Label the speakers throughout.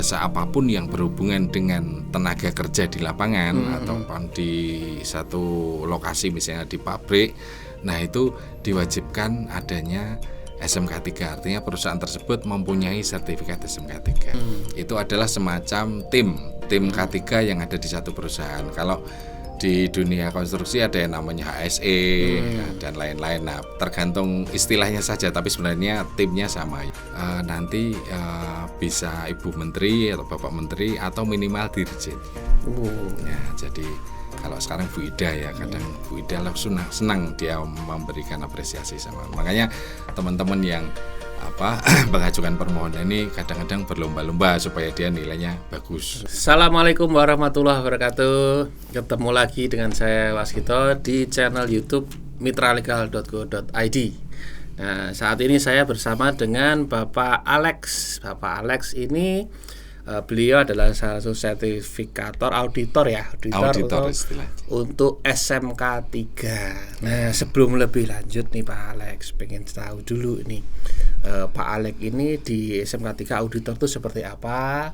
Speaker 1: jasa apapun yang berhubungan dengan tenaga kerja di lapangan ataupun di satu lokasi misalnya di pabrik, nah itu diwajibkan adanya SMK 3, artinya perusahaan tersebut mempunyai sertifikat SMK 3. Itu adalah semacam tim K3 yang ada di satu perusahaan. Kalau di dunia konstruksi ada yang namanya HSE dan lain-lain. Nah, tergantung istilahnya saja, tapi sebenarnya timnya sama. Nanti bisa Ibu Menteri atau Bapak Menteri atau minimal Dirjen. Ya, jadi kalau sekarang Bu Ida ya, kadang Bu Ida langsung senang dia memberikan apresiasi sama. Makanya teman-teman yang mengajukan permohonan ini kadang-kadang berlomba-lomba supaya dia nilainya bagus.
Speaker 2: Assalamualaikum warahmatullahi wabarakatuh. Ketemu lagi dengan saya Waskito di channel YouTube mitralegal.go.id. Nah, saat ini saya bersama dengan Bapak Alex. Bapak Alex ini beliau adalah salah satu sertifikator auditor untuk SMK 3. Nah, sebelum lebih lanjut nih Pak Alex, pengen tahu dulu nih Pak Alex ini di SMK 3 auditor itu seperti apa,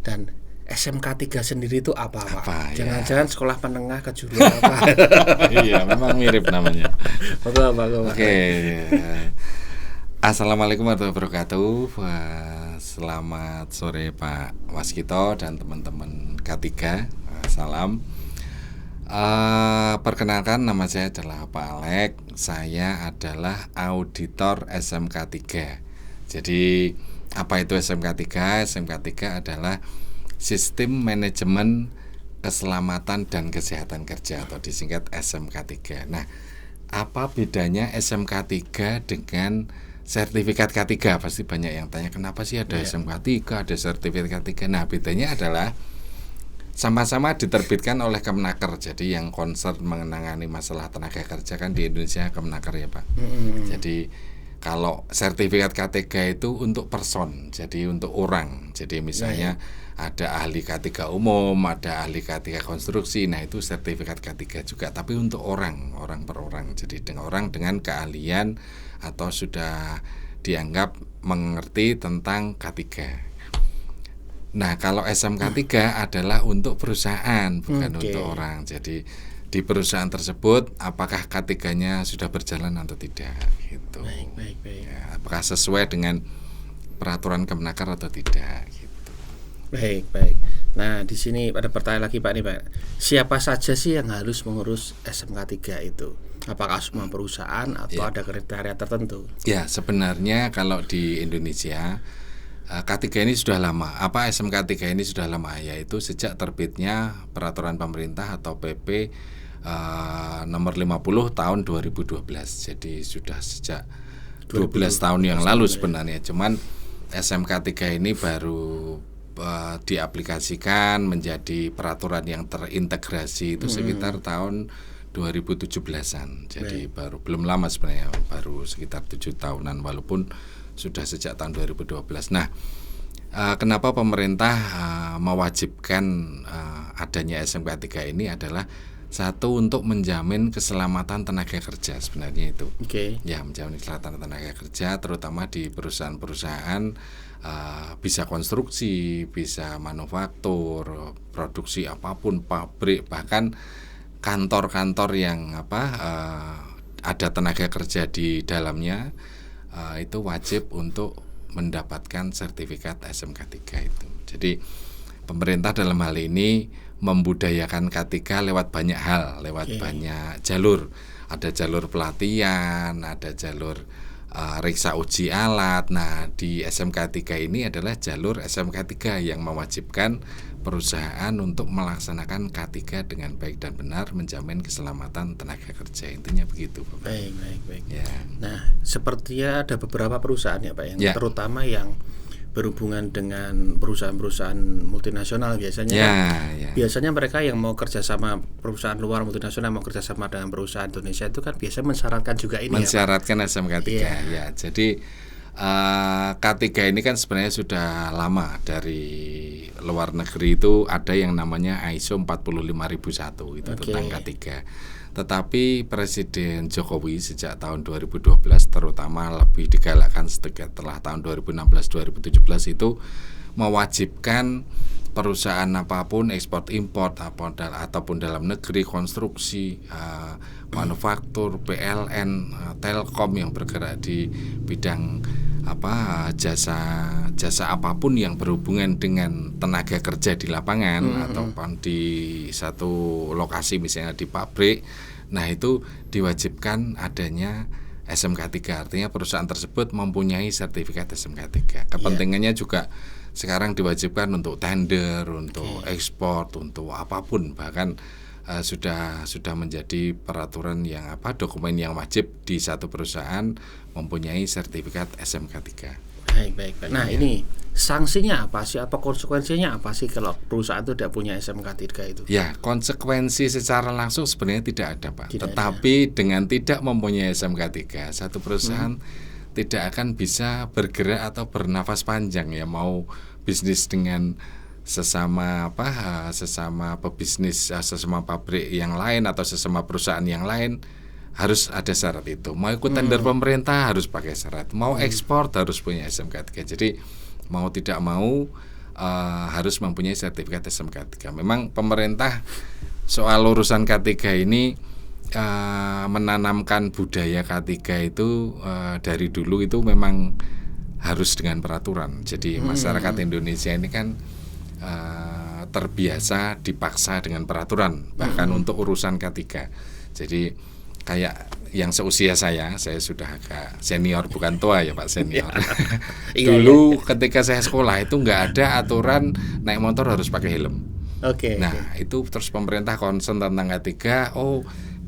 Speaker 2: dan SMK 3 sendiri itu apa Pak? Jangan-jangan sekolah menengah kejuruan apa?
Speaker 1: Iya, memang mirip namanya.
Speaker 2: Oke.
Speaker 1: Assalamualaikum warahmatullahi wabarakatuh. Selamat sore Pak Waskito dan teman-teman K3. Salam. Perkenalkan, nama saya adalah Pak Alex. Saya adalah auditor SMK 3. Jadi apa itu SMK 3? SMK 3 adalah Sistem Manajemen Keselamatan dan Kesehatan Kerja atau disingkat SMK 3. Nah, apa bedanya SMK 3 dengan sertifikat K3? Pasti banyak yang tanya, kenapa sih ada SMK 3, ada sertifikat K3. Nah, bedanya adalah sama-sama diterbitkan oleh Kemenaker. Jadi yang concern menangani masalah tenaga kerja kan di Indonesia Kemenaker ya Pak. Jadi kalau sertifikat K3 itu untuk person, jadi untuk orang. Jadi misalnya ada ahli K3 umum, ada ahli K3 konstruksi. Nah, itu sertifikat K3 juga, tapi untuk orang per orang. Jadi dengan orang dengan keahlian atau sudah dianggap mengerti tentang K3. Nah, kalau SMK 3 adalah untuk perusahaan, bukan untuk orang. Jadi di perusahaan tersebut apakah K3-nya sudah berjalan atau tidak gitu.
Speaker 2: Baik.
Speaker 1: Ya, apakah sesuai dengan peraturan Kemenaker atau tidak gitu.
Speaker 2: Baik. Nah, di sini ada pertanyaan lagi Pak nih Pak. Siapa saja sih yang harus mengurus SMK 3 itu? Apakah semua perusahaan atau ada kriteria tertentu?
Speaker 1: Ya, sebenarnya kalau di Indonesia K3 ini sudah lama. SMK 3 ini sudah lama, yaitu sejak terbitnya peraturan pemerintah atau PP nomor 50 tahun 2012. Jadi sudah sejak 12 tahun yang lalu sebenarnya. Cuman SMK 3 ini baru diaplikasikan menjadi peraturan yang terintegrasi itu sekitar tahun 2017-an. Jadi baru belum lama sebenarnya, baru sekitar 7 tahunan walaupun sudah sejak tahun 2012. Nah, kenapa pemerintah mewajibkan adanya SMK 3 ini adalah satu, untuk menjamin keselamatan tenaga kerja sebenarnya itu. Ya, menjamin keselamatan tenaga kerja terutama di perusahaan-perusahaan bisa konstruksi, bisa manufaktur, produksi apapun, pabrik, bahkan kantor-kantor yang ada tenaga kerja di dalamnya, itu wajib untuk mendapatkan sertifikat SMK 3 itu. Jadi pemerintah dalam hal ini membudayakan K3 lewat banyak hal, lewat banyak jalur. Ada jalur pelatihan, ada jalur riksa uji alat. Nah, di SMK 3 ini adalah jalur SMK 3 yang mewajibkan perusahaan untuk melaksanakan K3 dengan baik dan benar, menjamin keselamatan tenaga kerja. Intinya begitu, Bapak.
Speaker 2: Baik.
Speaker 1: Ya.
Speaker 2: Nah, sepertinya ada beberapa perusahaan ya Pak, yang terutama yang berhubungan dengan perusahaan-perusahaan multinasional biasanya. Biasanya mereka yang mau kerjasama perusahaan luar multinasional mau kerjasama dengan perusahaan Indonesia itu kan biasanya mensyaratkan juga ini.
Speaker 1: Mensyaratkan ya, SMK 3. Ya, jadi K3 ini kan sebenarnya sudah lama. Dari luar negeri itu ada yang namanya ISO 45001 itu tentang K3. Tetapi Presiden Jokowi sejak tahun 2012 terutama lebih digalakkan setelah tahun 2016-2017 itu mewajibkan perusahaan apapun ekspor impor ataupun dalam negeri, konstruksi, manufaktur, PLN, Telkom yang bergerak di bidang jasa apapun yang berhubungan dengan tenaga kerja di lapangan ataupun di satu lokasi misalnya di pabrik. Nah, itu diwajibkan adanya SMK 3, artinya perusahaan tersebut mempunyai sertifikat SMK 3. Kepentingannya juga sekarang diwajibkan untuk tender, untuk ekspor, untuk apapun, bahkan sudah menjadi peraturan yang dokumen yang wajib di satu perusahaan mempunyai sertifikat SMK 3.
Speaker 2: Baik. Nah, ini sanksinya apa sih? Apa konsekuensinya apa sih kalau perusahaan itu tidak punya SMK 3 itu?
Speaker 1: Ya, konsekuensi secara langsung sebenarnya tidak ada, Pak. Tetapi dengan tidak mempunyai SMK 3, satu perusahaan tidak akan bisa bergerak atau bernafas panjang, ya, mau bisnis dengan sesama pebisnis, sesama pabrik yang lain atau sesama perusahaan yang lain, harus ada syarat itu. Mau ikut tender pemerintah harus pakai syarat, mau ekspor harus punya SMK 3. Jadi mau tidak mau harus mempunyai sertifikat SMK 3. Memang pemerintah soal urusan K3 ini menanamkan budaya K3 itu dari dulu itu memang harus dengan peraturan. Jadi masyarakat Indonesia ini kan terbiasa dipaksa dengan peraturan, bahkan untuk urusan K3. Jadi kayak yang seusia saya sudah agak senior, bukan tua ya Pak, senior. Dulu ketika saya sekolah itu nggak ada aturan naik motor harus pakai helm. Nah, itu terus pemerintah concern tentang K3.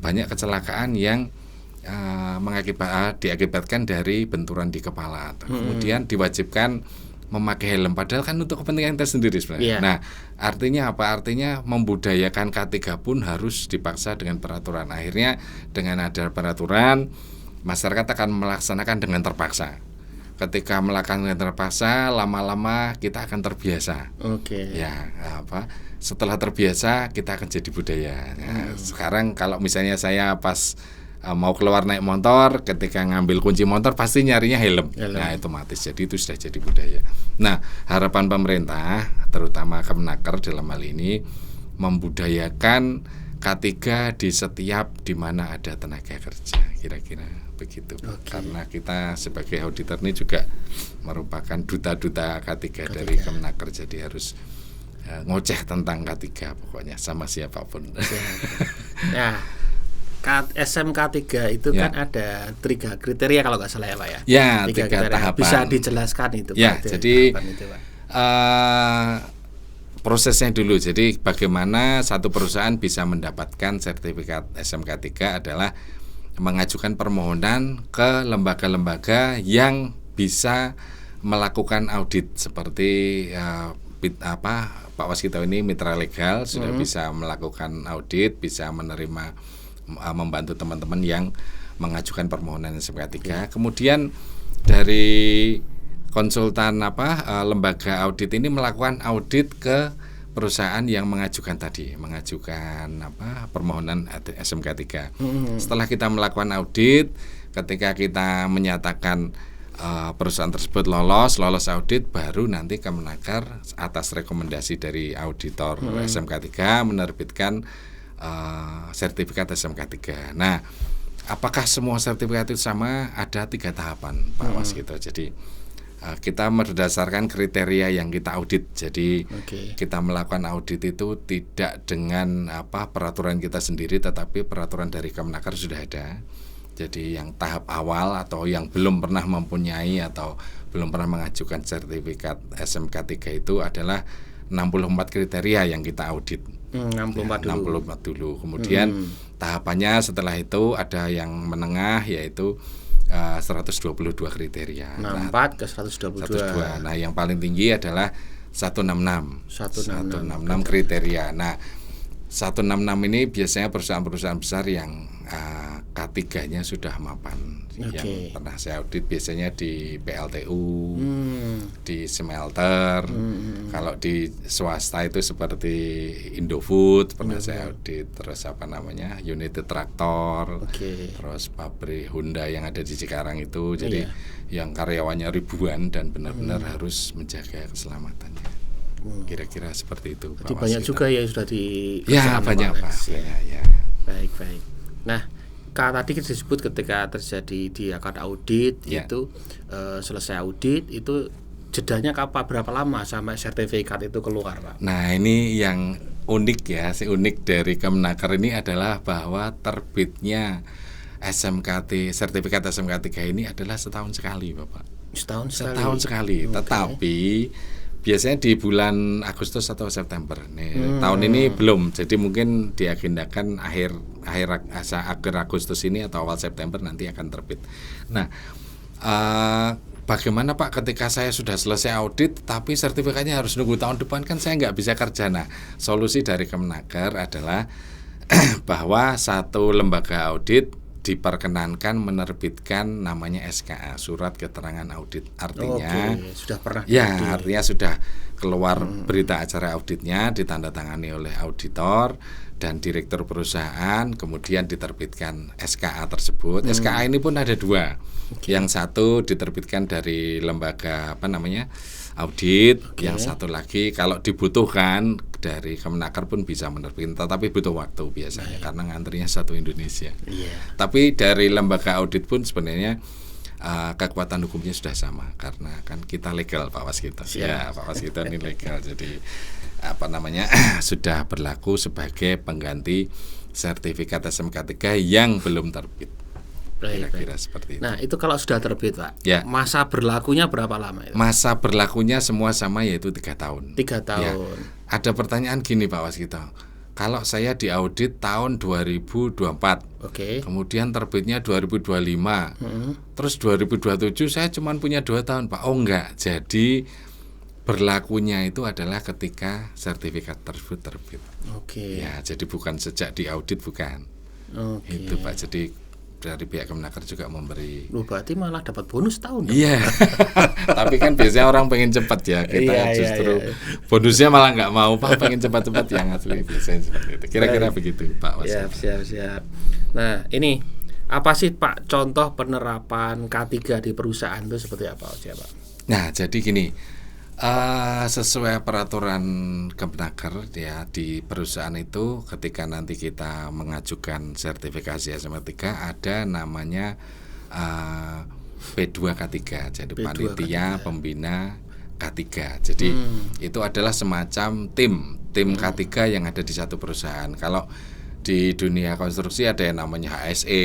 Speaker 1: Banyak kecelakaan yang diakibatkan dari benturan di kepala. Kemudian diwajibkan memakai helm, padahal kan untuk kepentingan kita sendiri sebenarnya. Nah, artinya apa? Artinya membudayakan K3 pun harus dipaksa dengan peraturan. Akhirnya dengan ada peraturan, masyarakat akan melaksanakan dengan terpaksa. Ketika melakukan dengan terpaksa, lama-lama kita akan terbiasa. Setelah terbiasa kita akan jadi budaya. Sekarang kalau misalnya saya pas mau keluar naik motor, ketika ngambil kunci motor pasti nyarinya helm. Nah, otomatis jadi itu sudah jadi budaya. Nah, harapan pemerintah terutama Kemenaker dalam hal ini membudayakan K3 di setiap di mana ada tenaga kerja, kira-kira begitu. Karena kita sebagai auditor ini juga merupakan duta-duta K3 dari Kemenaker, jadi harus ngoceh tentang K3 pokoknya sama siapapun.
Speaker 2: Nah, SMK 3 itu kan ada 3 kriteria kalau nggak salah ya Pak ya?
Speaker 1: Ya, 3 tahapan.
Speaker 2: Bisa dijelaskan itu
Speaker 1: ya, Pak? Jadi prosesnya dulu. Jadi bagaimana satu perusahaan bisa mendapatkan sertifikat SMK 3 adalah mengajukan permohonan ke lembaga-lembaga yang bisa melakukan audit seperti Pak Waskito ini mitra legal sudah bisa melakukan audit, bisa membantu teman-teman yang mengajukan permohonan SMK 3. Kemudian dari konsultan lembaga audit ini melakukan audit ke perusahaan yang mengajukan permohonan SMK 3. Setelah kita melakukan audit, ketika kita menyatakan perusahaan tersebut lolos audit, baru nanti Kemenaker atas rekomendasi dari auditor SMK 3 menerbitkan sertifikat SMK 3. Nah, apakah semua sertifikat itu sama? Ada 3 tahapan, Pak Waskito. Jadi kita berdasarkan kriteria yang kita audit. Jadi kita melakukan audit itu tidak dengan peraturan kita sendiri, tetapi peraturan dari Kemenaker sudah ada. Jadi yang tahap awal atau yang belum pernah mempunyai atau belum pernah mengajukan sertifikat SMK 3 itu adalah 64 kriteria yang kita audit. 64 dulu. Kemudian tahapannya setelah itu ada yang menengah, yaitu 122 kriteria.
Speaker 2: 64 ke 122.
Speaker 1: Nah, yang paling tinggi adalah 166 kriteria. Nah, 166 ini biasanya perusahaan-perusahaan besar yang K3-nya sudah mapan. Yang pernah saya audit biasanya di PLTU, di smelter. Kalau di swasta itu seperti Indofood pernah saya audit. Terus United Tractor, terus pabrik Honda yang ada di Cikarang itu. Jadi yang karyawannya ribuan dan benar-benar harus menjaga keselamatannya. Kira-kira seperti itu.
Speaker 2: Jadi banyak juga ya sudah di
Speaker 1: ya banyak Pak. Ya.
Speaker 2: Baik. Nah, tadi disebut ketika terjadi di akan audit itu selesai audit itu jedanya berapa lama sampai sertifikat itu keluar, Pak?
Speaker 1: Nah, ini yang unik ya, unik dari Kemenaker ini adalah bahwa terbitnya SMKT, sertifikat SMK 3 ini adalah setahun sekali, Bapak. Setahun sekali. Okay. Tetapi biasanya di bulan Agustus atau September. Nih, tahun ini belum. Jadi mungkin diagendakan akhir Agustus ini atau awal September nanti akan terbit. Nah, bagaimana Pak ketika saya sudah selesai audit tapi sertifikatnya harus nunggu tahun depan, kan saya nggak bisa kerja. Nah, solusi dari Kemenaker adalah bahwa satu lembaga audit diperkenankan menerbitkan namanya SKA, surat keterangan audit. Artinya
Speaker 2: sudah pernah
Speaker 1: artinya sudah keluar berita acara auditnya, ditandatangani oleh auditor dan direktur perusahaan, kemudian diterbitkan SKA tersebut. SKA ini pun ada dua. Yang satu diterbitkan dari lembaga audit, yang satu lagi kalau dibutuhkan dari Kemenaker pun bisa menerbitkan, tetapi butuh waktu biasanya karena ngantrinya satu Indonesia. Tapi dari lembaga audit pun sebenarnya kekuatan hukumnya sudah sama karena kan kita legal Pak Waskito. Ya, Pak Waskito ini legal. Jadi sudah berlaku sebagai pengganti sertifikat SMK 3 yang belum terbit. Kira-kira seperti itu.
Speaker 2: Nah, itu kalau sudah terbit, Pak, masa berlakunya berapa lama itu?
Speaker 1: Masa berlakunya semua sama, yaitu 3 tahun.
Speaker 2: 3 tahun. Ya.
Speaker 1: Ada pertanyaan gini Pak Waskito, kalau saya diaudit tahun 2024, kemudian terbitnya 2025, terus 2027 saya cuma punya 2 tahun Pak. Oh enggak, jadi berlakunya itu adalah ketika sertifikat tersebut terbit. Ya, jadi bukan sejak diaudit, bukan. Itu Pak, jadi dari pihak Kemenaker juga memberi.
Speaker 2: Berarti malah dapat bonus tahun.
Speaker 1: Iya. Tapi kan biasanya orang pengen cepat ya. Kita justru bonusnya malah nggak mau Pak, pengen cepat-cepat yang asli biasanya seperti itu. Kira-kira begitu Pak Waskito.
Speaker 2: Siap. Nah, ini apa sih Pak contoh penerapan K3 di perusahaan itu seperti apa aja Pak?
Speaker 1: Nah, jadi gini. Sesuai peraturan Kemenaker ya, di perusahaan itu ketika nanti kita mengajukan sertifikasi SMK 3 ada namanya P2K3, jadi panitia pembina K3. Jadi itu adalah semacam tim K3 yang ada di satu perusahaan. Kalau di dunia konstruksi ada yang namanya HSE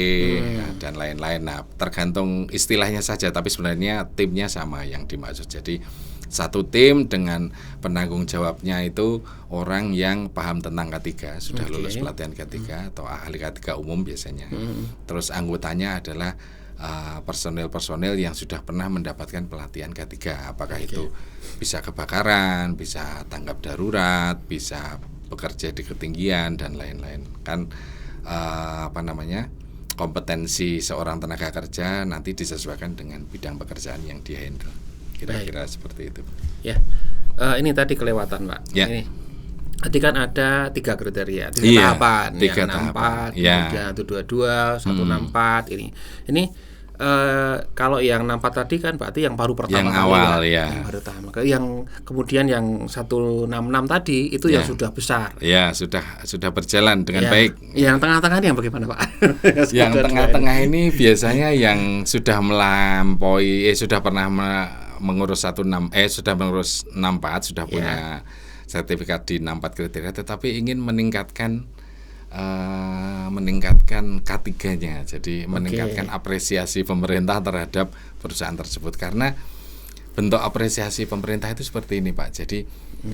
Speaker 1: dan lain-lain. Nah, tergantung istilahnya saja, tapi sebenarnya timnya sama yang dimaksud. Jadi satu tim dengan penanggung jawabnya itu orang yang paham tentang K3, sudah lulus pelatihan K3 atau ahli K3 umum biasanya. Terus anggotanya adalah personel-personel yang sudah pernah mendapatkan pelatihan K3, apakah itu bisa kebakaran, bisa tanggap darurat, bisa bekerja di ketinggian dan lain-lain. Kan kompetensi seorang tenaga kerja nanti disesuaikan dengan bidang pekerjaan yang dia handle. Kira-kira seperti itu.
Speaker 2: Ya, ini tadi kelewatan Pak. Ini tadi kan ada 3 kriteria, 3 tahapan,
Speaker 1: 3
Speaker 2: 64, kemudian 122, 164. Ini kalau yang 64 tadi kan berarti yang baru pertama
Speaker 1: yang awal ya.
Speaker 2: Yang baru pertama. Yang kemudian yang 166 tadi itu yang sudah besar.
Speaker 1: Ya, sudah berjalan dengan baik.
Speaker 2: Yang tengah-tengah ini yang bagaimana Pak?
Speaker 1: Yang tengah-tengah ini biasanya yang sudah melampaui sudah pernah mengurus sudah mengurus 64, sudah punya sertifikat di 64 kriteria, tetapi ingin meningkatkan K3-nya, jadi meningkatkan apresiasi pemerintah terhadap perusahaan tersebut. Karena bentuk apresiasi pemerintah itu seperti ini Pak. Jadi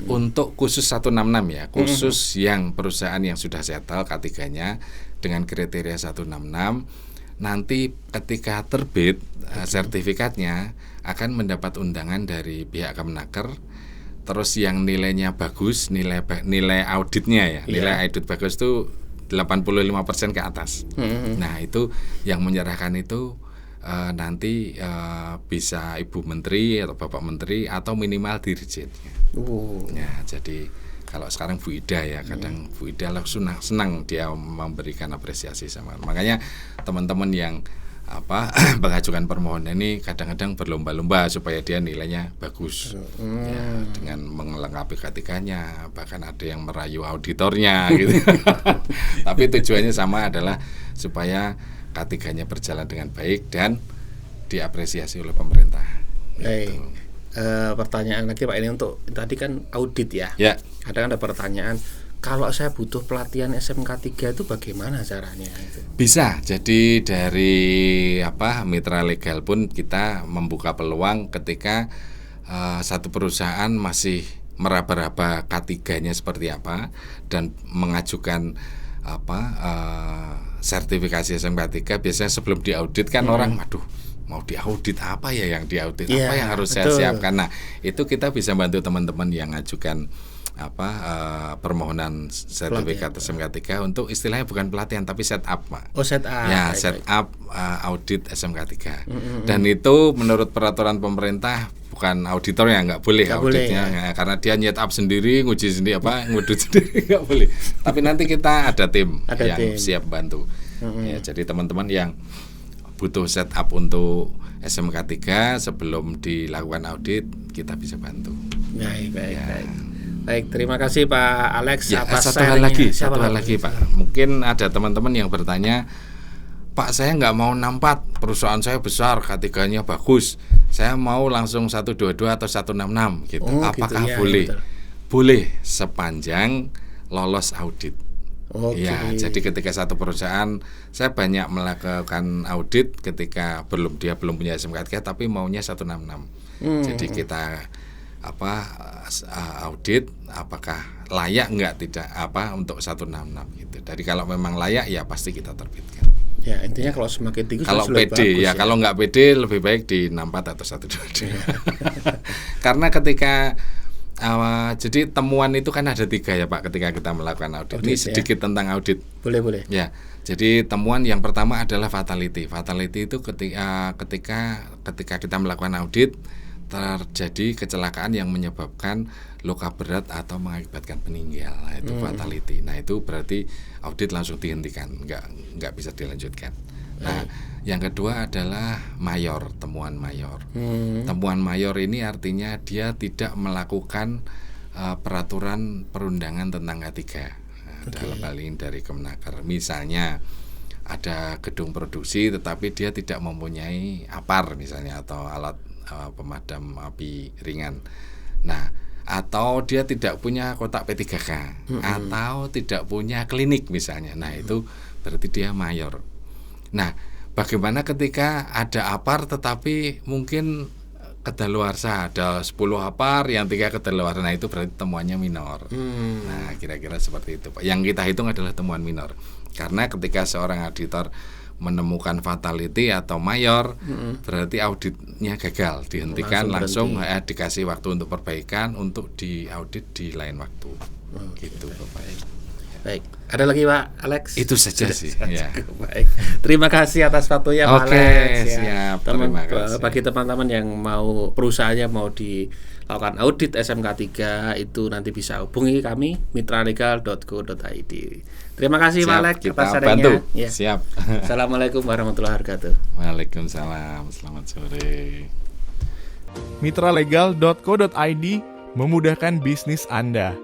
Speaker 1: untuk khusus 166 ya, khusus yang perusahaan yang sudah settle K3-nya dengan kriteria 166, nanti ketika terbit sertifikatnya akan mendapat undangan dari pihak Kemenaker. Terus yang nilainya bagus, nilai auditnya nilai audit bagus itu 85% ke atas. Nah, itu yang menyerahkan itu nanti bisa Ibu Menteri atau Bapak Menteri atau minimal dirjennya. Ya, jadi kalau sekarang Bu Ida ya, kadang Bu Ida lah senang dia memberikan apresiasi sama. Makanya teman-teman yang pengajukan permohonan ini kadang-kadang berlomba-lomba supaya dia nilainya bagus, ya, dengan melengkapi K3-nya, bahkan ada yang merayu auditornya gitu. Tapi tujuannya sama, adalah supaya K3-nya berjalan dengan baik dan diapresiasi oleh pemerintah.
Speaker 2: Baik. Pertanyaan lagi Pak, ini untuk tadi kan audit ya.
Speaker 1: Ya.
Speaker 2: Kadang ada pertanyaan, kalau saya butuh pelatihan SMK 3 itu bagaimana caranya itu?
Speaker 1: Bisa. Jadi dari Mitra Legal pun kita membuka peluang ketika satu perusahaan masih meraba-raba K3-nya seperti apa dan mengajukan sertifikasi SMK 3. Biasanya sebelum diaudit kan orang, waduh, mau diaudit apa ya yang diaudit, apa yang harus saya siapkan. Nah, itu kita bisa bantu teman-teman yang ngajukan permohonan sertifikat SMK 3 untuk istilahnya bukan pelatihan tapi setup, Pak.
Speaker 2: Oh, setup.
Speaker 1: Ya, setup audit SMK 3. Dan itu menurut peraturan pemerintah bukan auditor yang nggak boleh auditnya, ya, karena dia nyetup sendiri, nguji sendiri ngudut sendiri, nggak boleh. Tapi nanti kita ada tim yang siap bantu. Ya, jadi teman-teman yang butuh setup untuk SMK 3 sebelum dilakukan audit, kita bisa bantu.
Speaker 2: Baik. Baik, terima kasih Pak Alex atas
Speaker 1: satu hal lagi Pak. Mungkin ada teman-teman yang bertanya, Pak, saya nggak mau 64, perusahaan saya besar, K3-nya bagus, saya mau langsung 122 atau 166 gitu. Apakah boleh? Betul. Boleh sepanjang lolos audit. Ya, jadi ketika satu perusahaan, saya banyak melakukan audit ketika dia belum punya SMK 3 tapi maunya 166. Jadi kita audit apakah layak tidak untuk 166 gitu. Jadi kalau memang layak ya pasti kita terbitkan.
Speaker 2: Ya, intinya kalau semakin tinggi
Speaker 1: kalau PD ya, kalau nggak PD lebih baik di 64 atau 122. Karena ketika jadi temuan itu kan ada 3 ya Pak ketika kita melakukan audit. Ini sedikit tentang audit.
Speaker 2: Boleh.
Speaker 1: Ya, jadi temuan yang pertama adalah fatality. Fatality itu ketika kita melakukan audit terjadi kecelakaan yang menyebabkan luka berat atau mengakibatkan meninggal. Nah, itu fatality. Nah, itu berarti audit langsung dihentikan, nggak bisa dilanjutkan. Nah, yang kedua adalah mayor, temuan mayor. Temuan mayor ini artinya dia tidak melakukan peraturan perundangan tentang K3. Dalam hal ini dari Kemenaker. Misalnya ada gedung produksi tetapi dia tidak mempunyai APAR misalnya, atau alat pemadam api ringan. Nah, atau dia tidak punya kotak P3K, atau tidak punya klinik misalnya. Nah, itu berarti dia mayor. Nah, bagaimana ketika ada APAR tetapi mungkin kedaluarsa, ada 10 APAR yang 3 kedaluarsa, nah itu berarti temuannya minor. Nah, kira-kira seperti itu Pak. Yang kita hitung adalah temuan minor. Karena ketika seorang auditor menemukan fatality atau mayor, berarti auditnya gagal, dihentikan langsung dikasih waktu untuk perbaikan, untuk diaudit di lain waktu. Gitu Bapak.
Speaker 2: Baik, ada lagi Pak Alex?
Speaker 1: Itu saja sih. Ya.
Speaker 2: Baik, terima kasih atas waktunya Pak Alex.
Speaker 1: Siap. Terima kasih.
Speaker 2: Bagi teman-teman yang mau perusahaannya mau dilakukan audit SMK 3 itu nanti bisa hubungi kami mitralegal.co.id. Terima kasih Pak Alex atas sarannya.
Speaker 1: Ya. Siap.
Speaker 2: Assalamualaikum warahmatullahi wabarakatuh.
Speaker 1: Waalaikumsalam. Selamat sore.
Speaker 3: mitralegal.co.id memudahkan bisnis Anda.